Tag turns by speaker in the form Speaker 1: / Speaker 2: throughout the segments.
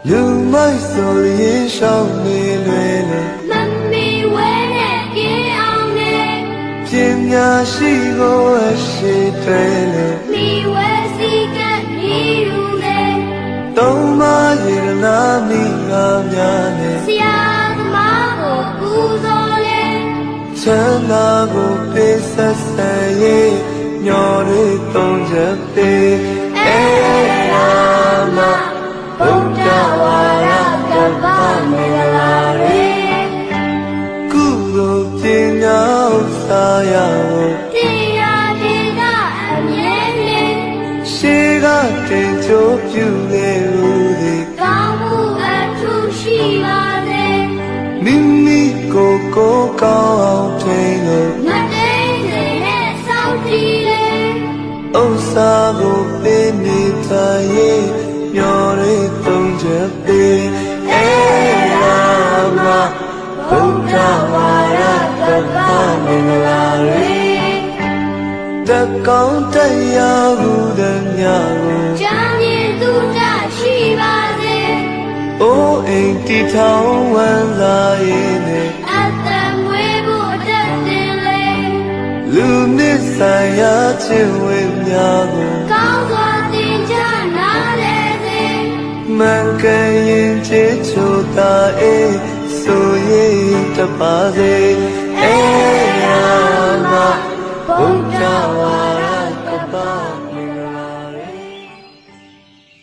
Speaker 1: လူမိုက်ဆိုရင်ရှောင်းနေလွယ်လို့
Speaker 2: မမီဝဲနဲ့ပြေးအောင်နဲ့
Speaker 1: ပညာရှိကိုအရှိတွေလို့
Speaker 2: မိဝဲစီကနီရူနဲ့
Speaker 1: သုံးမရေနာမိငါများနဲ့
Speaker 2: ဆရာသမားကိုပူဇော်လေ
Speaker 1: ချမ်းသာကိုပေးဆက်ဆက်ရေးညော်ရီသုံးချက်ပေး
Speaker 2: ရာမဗုဒ္ဓဝါရကပ္ပမင်္ဂလာရေ
Speaker 1: ကုသိုလ်ပညာဥစ္စာရဖို့
Speaker 2: တရားဒေတာအမြဲတည်း
Speaker 1: ရှေးကတင်ကြိုးပြုခဲ့ဦးသည်
Speaker 2: ကောင်းမှုအထူးရှိပါစေ
Speaker 1: မိမိကိုကောင်းအောင်ထိန်လို့
Speaker 2: မတိမ်စေနဲ့စောင့်ကြည့်လေ
Speaker 1: ဥစ္စာကိုပေးနေတိုင်းညော်ရီသုံးချက်ပေးရာမဗုဒ္ဓဝါရကပ္ပမင်္ဂလာရေတကောင်းတရားဟုသည်များကို
Speaker 2: ကြာမြင့်သူတရှိပါစေ
Speaker 1: အိုးအိမ်တီထောင်ဝမ်းသာရေးနဲ့
Speaker 2: အသက်မွေးဖို့တက်တင်လေ
Speaker 1: လူနစ်ဆိုင်ရာခြင်းဝေများကို
Speaker 2: ကောင်းစွာတင်ကြနာလေစေ
Speaker 1: မှန်ကန်ရင်ချစ်ချိုသာအေးဆိုရင်တပါစေရာမဗုဒ္ဓဝါရကပ္ပမင်္ဂလာရေ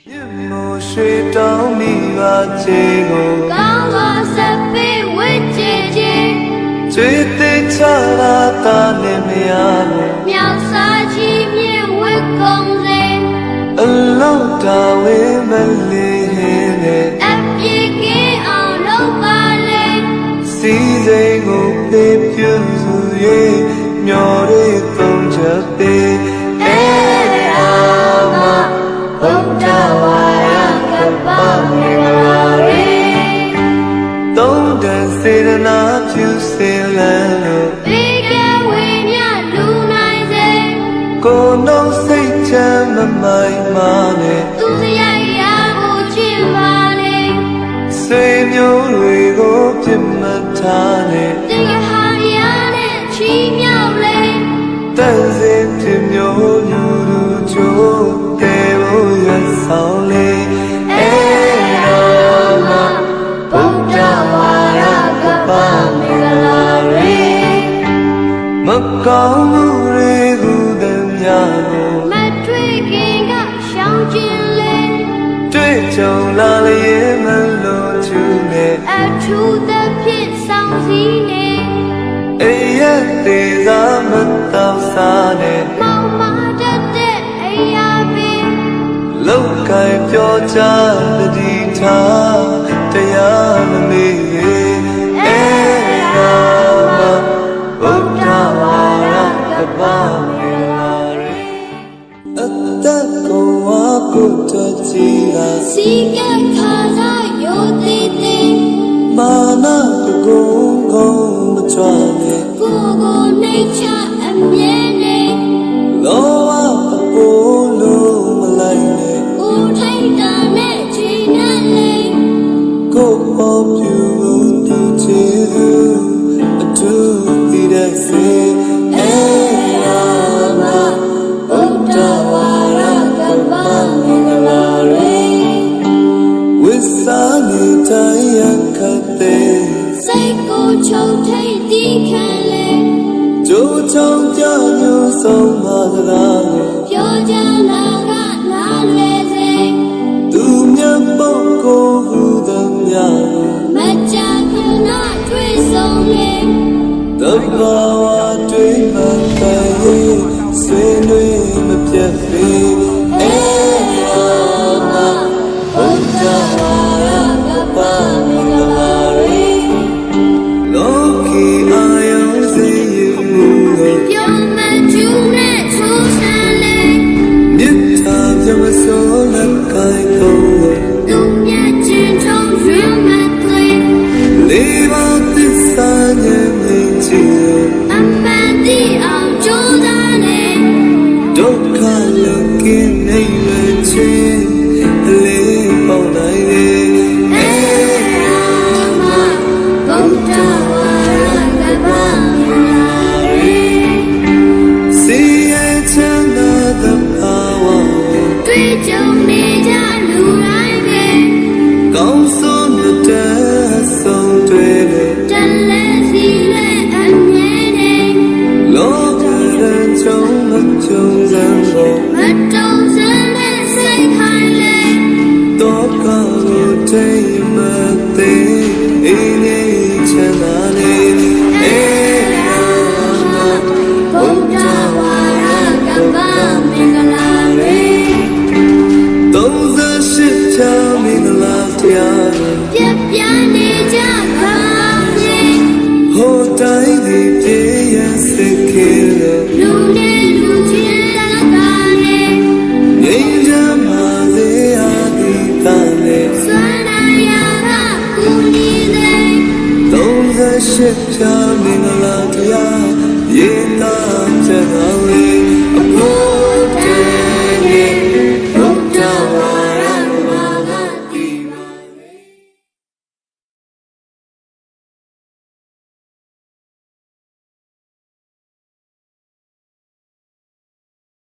Speaker 1: မြတ်မိုးရွှေတောင်းမိပါချေကို
Speaker 2: ကောင်းစွာဆက်ပေးဝိချေချေ
Speaker 1: ကျွေးသေးချလာတာနဲ့မရဘူး
Speaker 2: မြောက်စားကြီးမြင့်ဝတ်ကုန်စေ
Speaker 1: အလုံးတော်ဝေးမလေးဟင်းနဲ့
Speaker 2: အပြည့်ကင်းအောင်လုပ်ပါလေ
Speaker 1: စီစိန်ကိုပေးပြုစု၍မျော်ရီသုံးချက်ပေး
Speaker 2: ရာမဗုဒ္ဓဝါရကပ္ပမင်္ဂလာရေ
Speaker 1: သုံးတန်စေတနာပြုစေလန်းလို့
Speaker 2: ဘေးကင်းဝေမြလူနိုင်စေ
Speaker 1: ကိုယ်နှုတ်စိတ်ချမ်းမမိုင်မာနဲ့
Speaker 2: သူစရိုက်ရာကိုချစ်ပါလေ
Speaker 1: ဆွေမျိုးတွေကိုပြစ်မှတ်ထားနဲ့
Speaker 2: တရားဟာရာနဲ့ချီးမြှောက်လေ
Speaker 1: တန်စင်ပြမျိုးလူလူချိုးတဲ့ဘုရဆောင်လေ
Speaker 2: ရာမဗုဒ္ဓဝါရကပ္ပမင်္ဂလာရေ
Speaker 1: မကောင်းမှုတွေကိုသည်များကို
Speaker 2: မတွေ့ခင်ကရှောင်ကျင်လေ
Speaker 1: တွေ့ကြုံလာလျင်မလို့ချူနဲ့
Speaker 2: အထူးသဖြင့်ဆောင်စည်းနေ
Speaker 1: အေးရသေးသာမတော်စားနဲ့
Speaker 2: မောင်မတတ်တဲ့အိယာပင်
Speaker 1: လောက်ကင်ပြောချတတိထားတရားမမေ့ရာမဗုဒ္ဓဝါရကပ္ပမင်္ဂလာရေအတ္တကိုဝါကုတ္တကြီးက
Speaker 2: စီကခါစားရိုသေသေး
Speaker 1: မာနကိုကုန်းမချွတ်နဲ့
Speaker 2: ကိုနှိတ်ချအမြဲနေ
Speaker 1: လောဘအပိုးလုံးမလိုက်နဲ့
Speaker 2: ကိုထိုက်တာနဲ့ချိန်နဲ့လေ
Speaker 1: ကိုပေါ်ပြူသူချေအထူးတည်တဲ့စေရာမဗုဒ္ဓဝါရကပ္ပမင်္ဂလာရေဝိစာနေတိုင်းခတ်တဲ့
Speaker 2: စိတ်ကိုချုပ်ထိတ်တီးခံလေ
Speaker 1: ကြိုးချောင်းကြမျိုးဆုံးပါသလား
Speaker 2: ပြောကြလာကနားလေစေ
Speaker 1: သူမြတ်ပုဂ္ဂိုလ်ဟုသည်များ
Speaker 2: မကြခင်နာတွေ့ဆုံးလေ
Speaker 1: တဘာဝတွေ့မှတိုင်းဆွေးနွေးမပြတ်ပေရာမဗုဒ္ဓဝါရကပ္ပမင်္ဂလာရေလောကီအာယုစေမှုကို
Speaker 2: ပြောမှကျူးနဲ့ထိုးဆန်းလေ
Speaker 1: မြတ်တာပြမစိုးလက်ကိုင်ကုန်
Speaker 2: သူမြတ်ချင်းထုံးရွေးမသွေး
Speaker 1: လေးပါးသစ္စာဉာဏ်မြင်ချင်
Speaker 2: အမှန်တိအောင်ကြိုးစားနေ
Speaker 1: ဒုက္ခလောကင်းနေဝချင်းအလေးပေါနိုင်လေ day birthday in Chanane Rama
Speaker 2: Buddha Vara Gaba Mingalare
Speaker 1: Those are shit tell me the last year
Speaker 2: Piani Jagale
Speaker 1: Ho dai di piya se kilo
Speaker 2: Lune Lucia Gale
Speaker 1: Ninja maze adi tane
Speaker 2: Swanaya Kunide
Speaker 1: Those are shit tell me the last year Ye ta chana